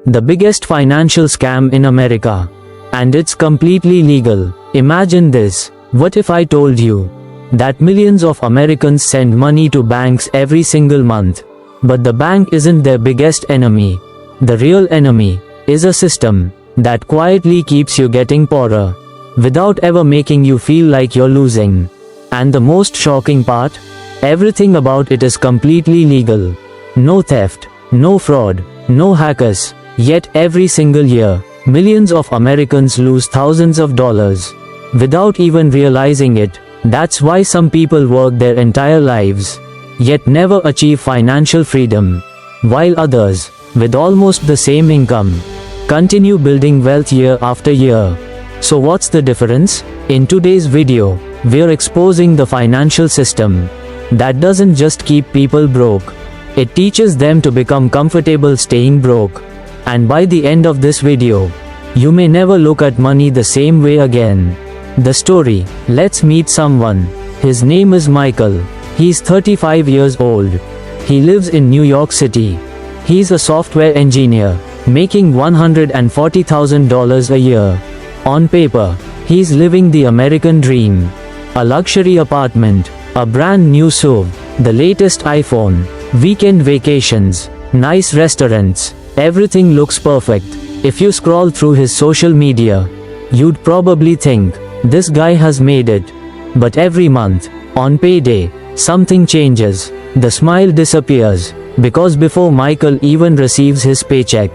The biggest financial scam in America. And it's completely legal. Imagine this. What if I told you that millions of Americans send money to banks every single month? But the bank isn't their biggest enemy. The real enemy is a system that quietly keeps you getting poorer without ever making you feel like you're losing. And the most shocking part? Everything about it is completely legal. No theft, no fraud, no hackers. Yet every single year, millions of Americans lose thousands of dollars without even realizing it. That's why some people work their entire lives, yet never achieve financial freedom, while others, with almost the same income, continue building wealth year after year. So what's the difference? In today's video, we're exposing the financial system that doesn't just keep people broke, it teaches them to become comfortable staying broke. And by the end of this video, you may never look at money the same way again. The story. Let's meet someone. His name is Michael. He's 35 years old. He lives in New York City. He's a software engineer, making $140,000 a year. On paper, he's living the American dream. A luxury apartment, a brand new SUV, the latest iPhone, weekend vacations, nice restaurants. Everything looks perfect. If you scroll through his social media, you'd probably think, this guy has made it. But every month, on payday, something changes. The smile disappears, because before Michael even receives his paycheck,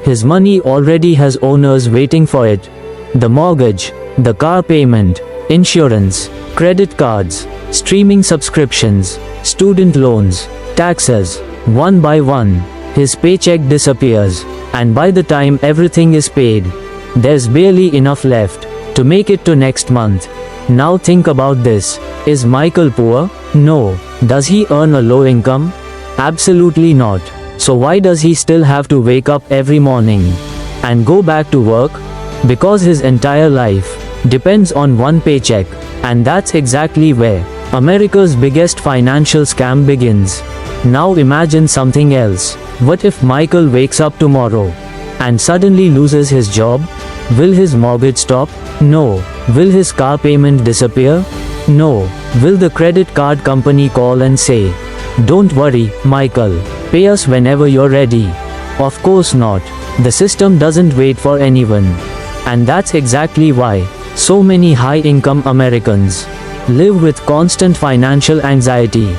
his money already has owners waiting for it. The mortgage, the car payment, insurance, credit cards, streaming subscriptions, student loans, taxes. One by one, his paycheck disappears, and by the time everything is paid, there's barely enough left to make it to next month. Now think about this. Is Michael poor? No. Does he earn a low income? Absolutely not. So why does he still have to wake up every morning and go back to work? Because his entire life depends on one paycheck. And that's exactly where America's biggest financial scam begins. Now imagine something else. What if Michael wakes up tomorrow and suddenly loses his job? Will his mortgage stop? No. Will his car payment disappear? No. Will the credit card company call and say, "Don't worry, Michael, pay us whenever you're ready"? Of course not. The system doesn't wait for anyone. And that's exactly why so many high-income Americans live with constant financial anxiety.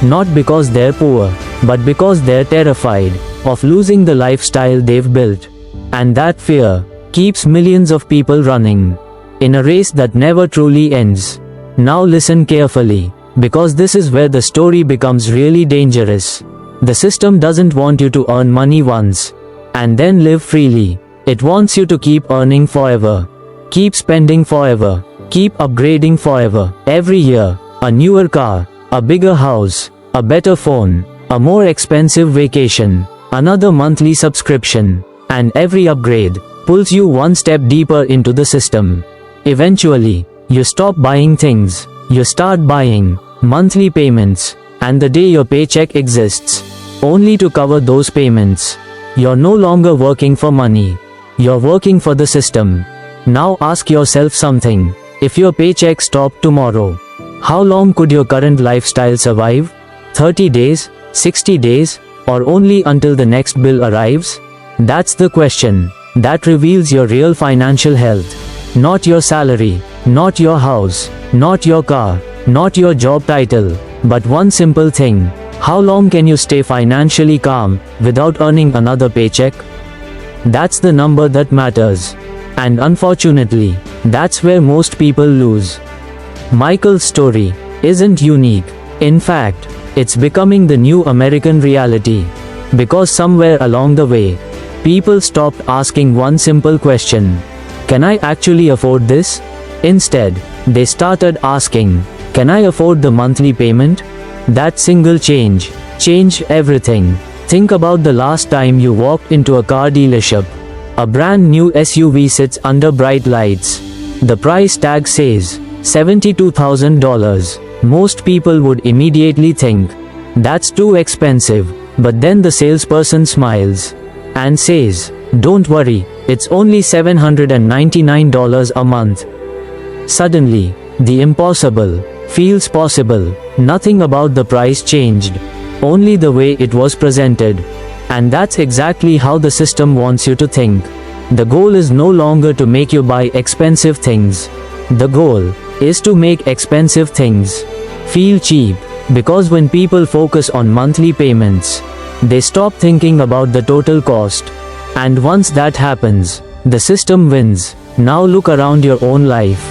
Not because they're poor, but because they're terrified of losing the lifestyle they've built. And that fear keeps millions of people running in a race that never truly ends. Now listen carefully, because this is where the story becomes really dangerous. The system doesn't want you to earn money once and then live freely. It wants you to keep earning forever, keep spending forever, keep upgrading forever. Every year, a newer car, a bigger house, a better phone, a more expensive vacation, another monthly subscription, and every upgrade pulls you one step deeper into the system. Eventually, you stop buying things, you start buying monthly payments, and the day your paycheck exists only to cover those payments. You're no longer working for money, you're working for the system. Now ask yourself something. If your paycheck stopped tomorrow, how long could your current lifestyle survive? 30 days, 60 days, or only until the next bill arrives? That's the question that reveals your real financial health. Not your salary, not your house, not your car, not your job title, but one simple thing. How long can you stay financially calm without earning another paycheck? That's the number that matters. And unfortunately, that's where most people lose. Michael's story isn't unique. In fact, it's becoming the new American reality. Because somewhere along the way, people stopped asking one simple question: can I actually afford this? Instead, they started asking, can I afford the monthly payment? That single change changed everything. Think about the last time you walked into a car dealership. A brand new SUV sits under bright lights. The price tag says $72,000. Most people would immediately think, that's too expensive. But then the salesperson smiles and says, "Don't worry, it's only $799 a month." Suddenly, the impossible feels possible. Nothing about the price changed, only the way it was presented. And that's exactly how the system wants you to think. The goal is no longer to make you buy expensive things. The goal is to make expensive things feel cheap. Because when people focus on monthly payments, they stop thinking about the total cost. And once that happens, the system wins. Now look around your own life.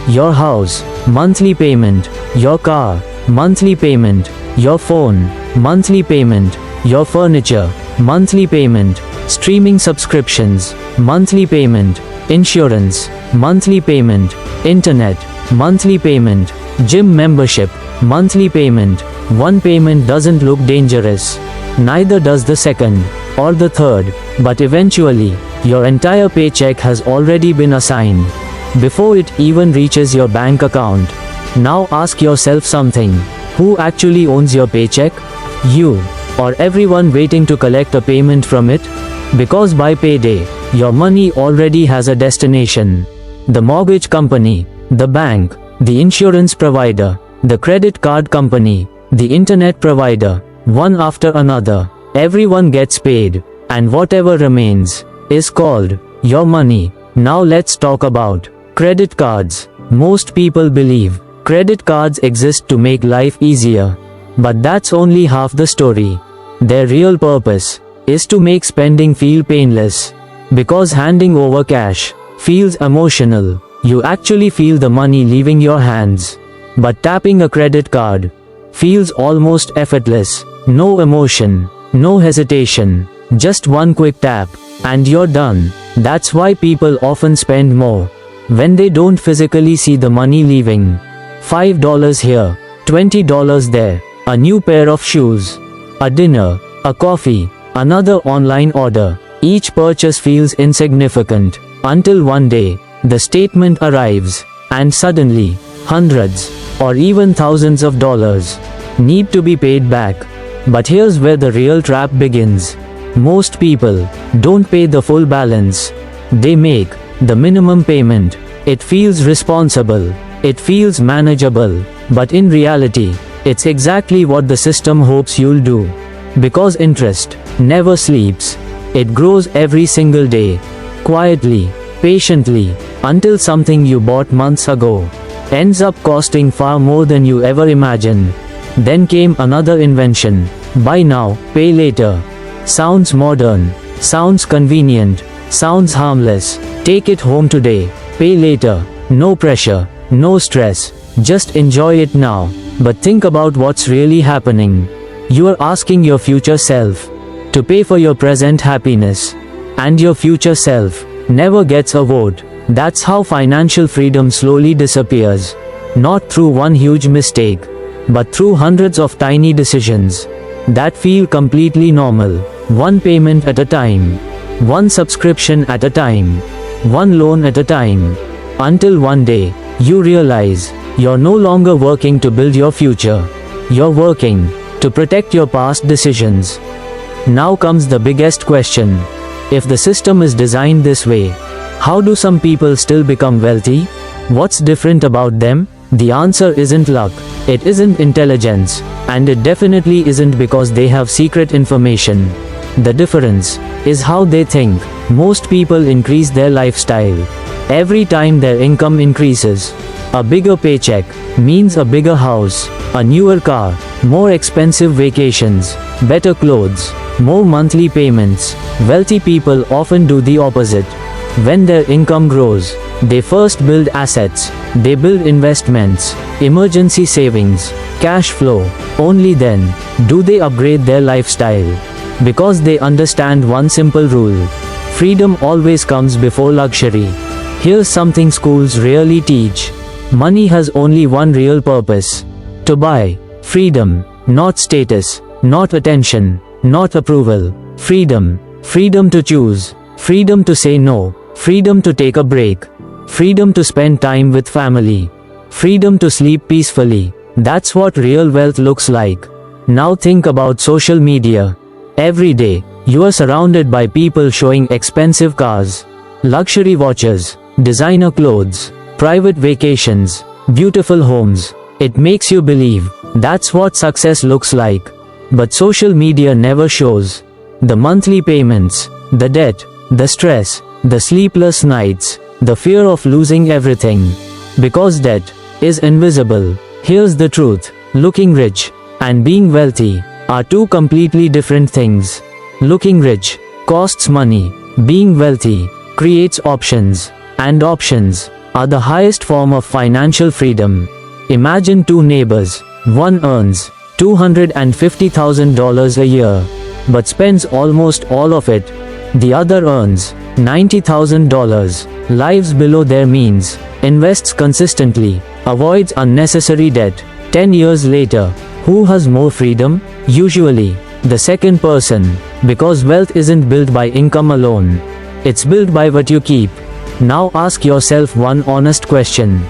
Your house, monthly payment. Your car, monthly payment. Your phone, monthly payment. Your furniture, monthly payment. Streaming subscriptions, monthly payment. Insurance, monthly payment. Internet, monthly payment. Gym membership, monthly payment. One payment doesn't look dangerous. Neither does the second, or the third. But eventually, your entire paycheck has already been assigned, before it even reaches your bank account. Now ask yourself something. Who actually owns your paycheck? You, or everyone waiting to collect a payment from it? Because by payday, your money already has a destination. The mortgage company, the bank, the insurance provider, the credit card company, the internet provider, one after another. Everyone gets paid, and whatever remains is called your money. Now let's talk about credit cards. Most people believe credit cards exist to make life easier. But that's only half the story. Their real purpose is to make spending feel painless. Because handing over cash feels emotional. You actually feel the money leaving your hands. But tapping a credit card feels almost effortless. No emotion, no hesitation, just one quick tap, and you're done. That's why people often spend more when they don't physically see the money leaving. $5 here, $20 there, a new pair of shoes, a dinner, a coffee, another online order. Each purchase feels insignificant, until one day, the statement arrives, and suddenly, hundreds, or even thousands of dollars need to be paid back. But here's where the real trap begins. Most people don't pay the full balance. They make the minimum payment. It feels responsible. It feels manageable. But in reality, it's exactly what the system hopes you'll do. Because interest never sleeps. It grows every single day, quietly, patiently, until something you bought months ago ends up costing far more than you ever imagined. Then came another invention. Buy now, pay later. Sounds modern, sounds convenient, sounds harmless. Take it home today, pay later. No pressure, no stress, just enjoy it now. But think about what's really happening. You are asking your future self to pay for your present happiness. And your future self never gets a vote. That's how financial freedom slowly disappears. Not through one huge mistake, but through hundreds of tiny decisions that feel completely normal. One payment at a time, one subscription at a time, one loan at a time. Until one day, you realize you're no longer working to build your future. You're working to protect your past decisions. Now comes the biggest question. If the system is designed this way, how do some people still become wealthy? What's different about them? The answer isn't luck, it isn't intelligence, and it definitely isn't because they have secret information. The difference is how they think. Most people increase their lifestyle. Every time their income increases, a bigger paycheck means a bigger house, a newer car, more expensive vacations, better clothes, more monthly payments. Wealthy people often do the opposite. When their income grows, they first build assets, they build investments, emergency savings, cash flow. Only then do they upgrade their lifestyle. Because they understand one simple rule. Freedom always comes before luxury. Here's something schools rarely teach. Money has only one real purpose: to buy freedom, not status, not attention, not approval. Freedom. Freedom to choose. Freedom to say no. Freedom to take a break. Freedom to spend time with family. Freedom to sleep peacefully. That's what real wealth looks like. Now think about social media. Every day, You are surrounded by people showing expensive cars, luxury watches, designer clothes, private vacations, beautiful homes. It makes you believe that's what success looks like. But social media never shows the monthly payments, the debt, the stress, the sleepless nights, the fear of losing everything. Because debt is invisible. Here's the truth. Looking rich and being wealthy are two completely different things. Looking rich costs money. Being wealthy creates options. And options are the highest form of financial freedom. Imagine two neighbors. One earns $250,000 a year, but spends almost all of it. The other earns $90,000, lives below their means, invests consistently, avoids unnecessary debt. 10 years later, who has more freedom? Usually, the second person, because wealth isn't built by income alone. It's built by what you keep. Now ask yourself one honest question.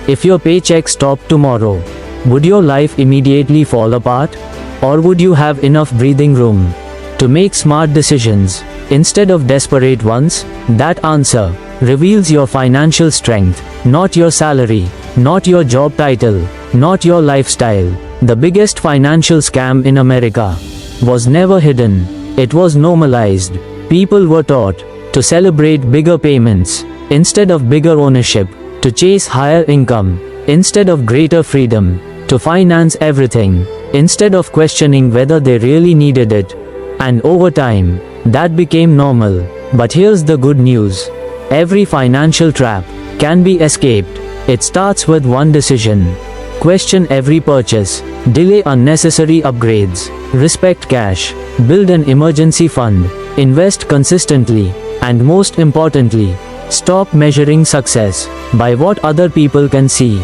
If your paycheck stopped tomorrow, would your life immediately fall apart? Or would you have enough breathing room to make smart decisions instead of desperate ones? That answer reveals your financial strength, not your salary, not your job title, not your lifestyle. The biggest financial scam in America was never hidden. It was normalized. People were taught to celebrate bigger payments instead of bigger ownership, to chase higher income instead of greater freedom, to finance everything instead of questioning whether they really needed it. And over time, that became normal. But here's the good news. Every financial trap can be escaped. It starts with one decision. Question every purchase. Delay unnecessary upgrades. Respect cash. Build an emergency fund. Invest consistently. And most importantly, stop measuring success by what other people can see.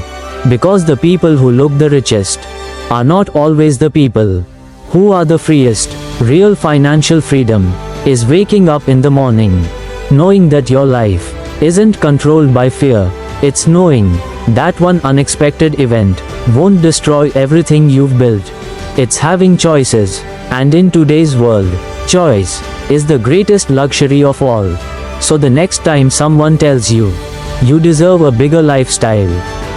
Because the people who look the richest are not always the people who are the freest. Real financial freedom is waking up in the morning, knowing that your life isn't controlled by fear. It's knowing that one unexpected event won't destroy everything you've built. It's having choices, and in today's world, choice is the greatest luxury of all. So the next time someone tells you, you deserve a bigger lifestyle,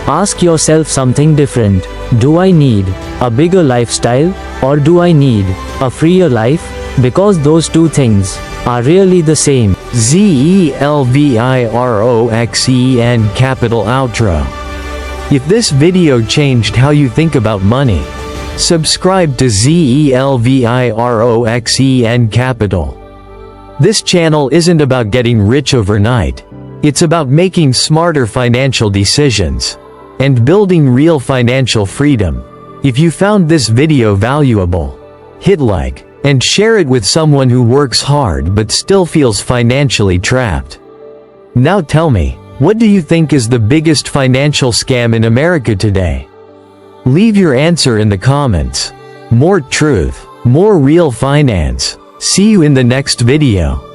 ask yourself something different. Do I need a bigger lifestyle, or do I need a freer life? Because those two things are really the same. Zelviroxen capital outro. If this video changed how you think about money, subscribe to Zelviroxen capital. This channel isn't about getting rich overnight. It's about making smarter financial decisions and building real financial freedom. If you found this video valuable, hit like and share it with someone who works hard but still feels financially trapped. Now tell me, what do you think is the biggest financial scam in America today? Leave your answer in the comments. More truth, more real finance. See you in the next video.